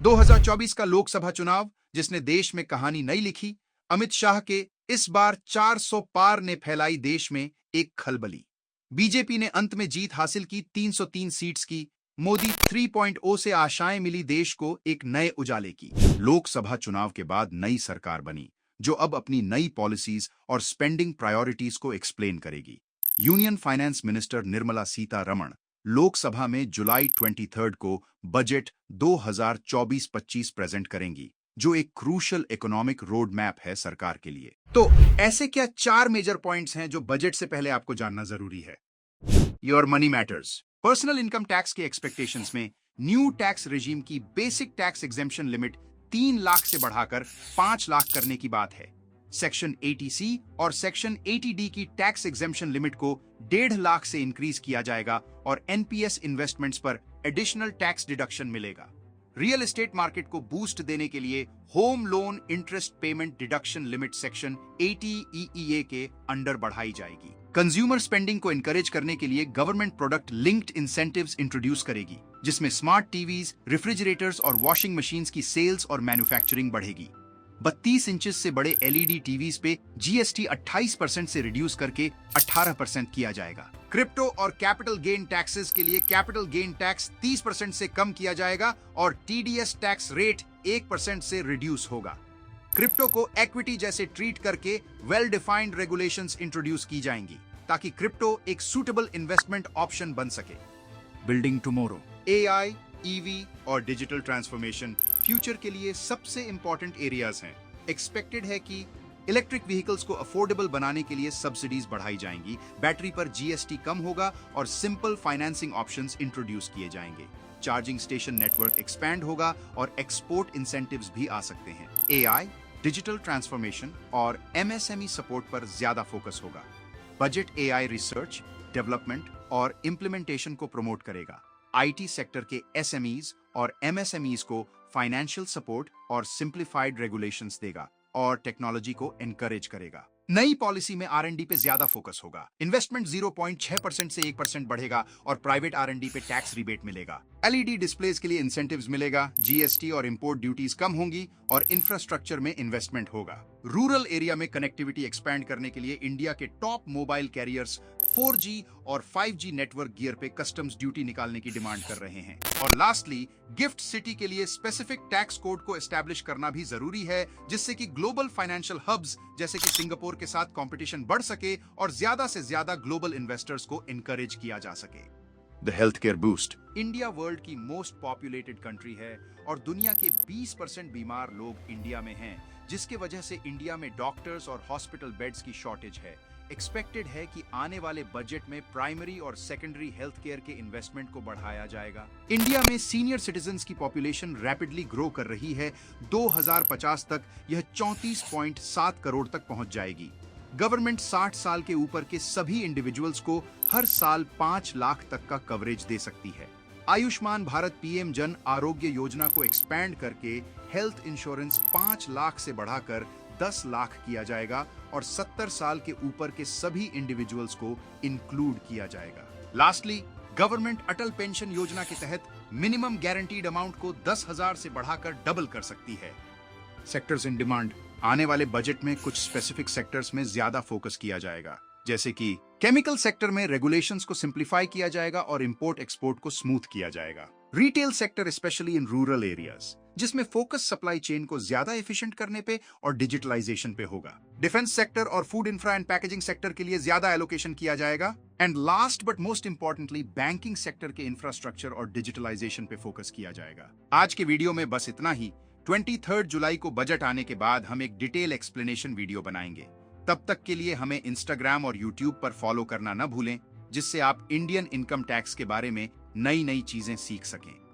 2024 का लोकसभा चुनाव जिसने देश में कहानी नई लिखी। अमित शाह के इस बार 400 पार ने फैलाई देश में एक खलबली। बीजेपी ने अंत में जीत हासिल की, 303 सीट्स की। मोदी 3.0 से आशाएं मिली देश को एक नए उजाले की। लोकसभा चुनाव के बाद नई सरकार बनी जो अब अपनी नई पॉलिसीज और स्पेंडिंग प्रायोरिटीज को एक्सप्लेन करेगी। Union finance minister Nirmala Sitharaman Lok Sabha में जुलाई 23 को बजट 2024-25 प्रेजेंट करेंगी, जो एक क्रूशल इकोनॉमिक रोड मैप है सरकार के लिए। तो ऐसे क्या 4 मेजर पॉइंट्स हैं जो बजट से पहले आपको जानना जरूरी है। Your money matters. Personal income tax के एक्सपेक्टेशंस में न्यू टैक्स रेजिम की basic tax exemption limit 3 lakh से बढ़ाकर 5 लाख करने की बात है। सेक्शन 80C और सेक्शन 80D की टैक्स एग्जेम्पशन लिमिट को 1.5 लाख से इंक्रीज किया जाएगा और एनपीएस इन्वेस्टमेंट्स पर एडिशनल टैक्स डिडक्शन मिलेगा। रियल एस्टेट मार्केट को बूस्ट देने के लिए home loan interest payment deduction limit section 80EEA के अंडर बढ़ाई जाएगी। कंज्यूमर स्पेंडिंग को एनकरेज करने के लिए government product linked incentives introduce करेगी, जिसमें स्मार्ट टीवीज, रेफ्रिजरेटर्स और वॉशिंग मशीन्स की सेल्स और मैन्युफैक्चरिंग बढ़ेगी। 32 इंचेस से बड़े एलईडी टीवीज पे जीएसटी 28% से रिड्यूस करके 18% किया जाएगा। क्रिप्टो और कैपिटल गेन टैक्सेस के लिए कैपिटल गेन टैक्स 30% से कम किया जाएगा और टीडीएस टैक्स रेट 1% से रिड्यूस होगा। क्रिप्टो को इक्विटी जैसे ट्रीट करके वेल डिफाइंड रेगुलेशंस इंट्रोड्यूस की जाएंगी ताकि क्रिप्टो एक सूटेबल इन्वेस्टमेंट ऑप्शन बन सके। Building tomorrow. एआई, ईवी और डिजिटल ट्रांसफॉर्मेशन फ्यूचर के लिए सबसे इंपॉर्टेंट एरियाज हैं। एक्सपेक्टेड है कि इलेक्ट्रिक व्हीकल्स को अफोर्डेबल बनाने के लिए सब्सिडीज बढ़ाई जाएंगी, बैटरी पर जीएसटी कम होगा और सिंपल फाइनेंसिंग ऑप्शंस इंट्रोड्यूस किए जाएंगे। चार्जिंग स्टेशन नेटवर्क एक्सपैंड होगा और एक्सपोर्ट इंसेंटिव्स भी आ सकते हैं। एआई, डिजिटल ट्रांसफॉर्मेशन और एमएसएमई सपोर्ट पर ज्यादा फोकस होगा। बजट एआई रिसर्च, डेवलपमेंट और इम्प्लीमेंटेशन को प्रमोट करेगा। आईटी सेक्टर के एसएमईज और एमएसएमईज को फाइनेंशियल सपोर्ट और सिंप्लीफाइड रेगुलेशंस देगा और टेक्नोलॉजी को एनकरेज करेगा। नई पॉलिसी में आरएनडी पे ज्यादा फोकस होगा। इन्वेस्टमेंट 0.6% से 1% बढ़ेगा और प्राइवेट आरएनडी पे टैक्स रिबेट मिलेगा। एलईडी डिस्प्लेज के लिए इंसेंटिव्स मिलेगा, जीएसटी और इंपोर्ट ड्यूटीज कम होंगी और इंफ्रास्ट्रक्चर में इन्वेस्टमेंट होगा। रूरल एरिया में कनेक्टिविटी एक्सपैंड करने के लिए इंडिया के टॉप मोबाइल कैरियर्स 4G और 5G नेटवर्क गियर पे कस्टम्स ड्यूटी निकालने की डिमांड कर रहे हैं। और लास्टली, गिफ्ट सिटी के लिए स्पेसिफिक टैक्स कोड को एस्टैब्लिश करना भी जरूरी है, जिससे कि ग्लोबल फाइनेंशियल हब्स जैसे कि सिंगापुर के साथ कंपटीशन बढ़ सके और ज्यादा से ज्यादा ग्लोबल इन्वेस्टर्स को एनकरेज किया जा सके। The health care boost. India world की मोस्ट पॉपुलेटेड कंट्री है और दुनिया के 20% बीमार लोग इंडिया में हैं, जिसके वजह से इंडिया में डॉक्टर्स और हॉस्पिटल बेड्स की शॉर्टेज है। एक्सपेक्टेड है कि आने वाले बजट में प्राइमरी और सेकेंडरी हेल्थ केयर के इन्वेस्टमेंट को बढ़ाया जाएगा। इंडिया में सीनियर सिटीजन्स की पॉपुलेशन रैपिडली ग्रो कर रही है। 2050 तक यह 34.7 करोड़ तक पहुंच जाएगी। गवर्नमेंट 60 साल के ऊपर के सभी इंडिविजुअल्स को हर साल 5 लाख तक का कवरेज दे सकती है। आयुष्मान भारत पीएम जन आरोग्य योजना को एक्सपैंड करके हेल्थ इंश्योरेंस 5 लाख से बढ़ाकर 10 लाख किया जाएगा और 70 साल के ऊपर के सभी इंडिविजुअल्स को इंक्लूड किया जाएगा। लास्टली, गवर्नमेंट अटल पेंशन योजना के तहत मिनिमम गारंटीड अमाउंट को 10,000 से बढ़ाकर डबल कर सकती है। Sectors in demand. आने वाले बजट में कुछ स्पेसिफिक सेक्टर्स में ज्यादा फोकस किया जाएगा, जैसे कि केमिकल सेक्टर में रेगुलेशंस को सिंप्लीफाई किया जाएगा और इंपोर्ट एक्सपोर्ट को स्मूथ किया जाएगा। Retail sector specially in rural areas, जिसमें फोकस सप्लाई चेन को ज्यादा एफिशिएंट करने पे और डिजिटलाइजेशन पे होगा। डिफेंस सेक्टर और food infra and packaging sector के लिए ज्यादा एलोकेशन किया जाएगा। And last but most importantly, banking sector के इंफ्रास्ट्रक्चर और डिजिटलाइजेशन पे फोकस किया जाएगा। आज के वीडियो में बस इतना ही। 23 जुलाई को बजट आने के बाद हम एक डिटेल एक्सप्लेनेशन वीडियो बनाएंगे। तब तक के लिए हमें इंस्टाग्राम और यूट्यूब पर फॉलो करना न भूलें, जिससे आप इंडियन इनकम टैक्स के बारे में नई नई चीजें सीख सकें।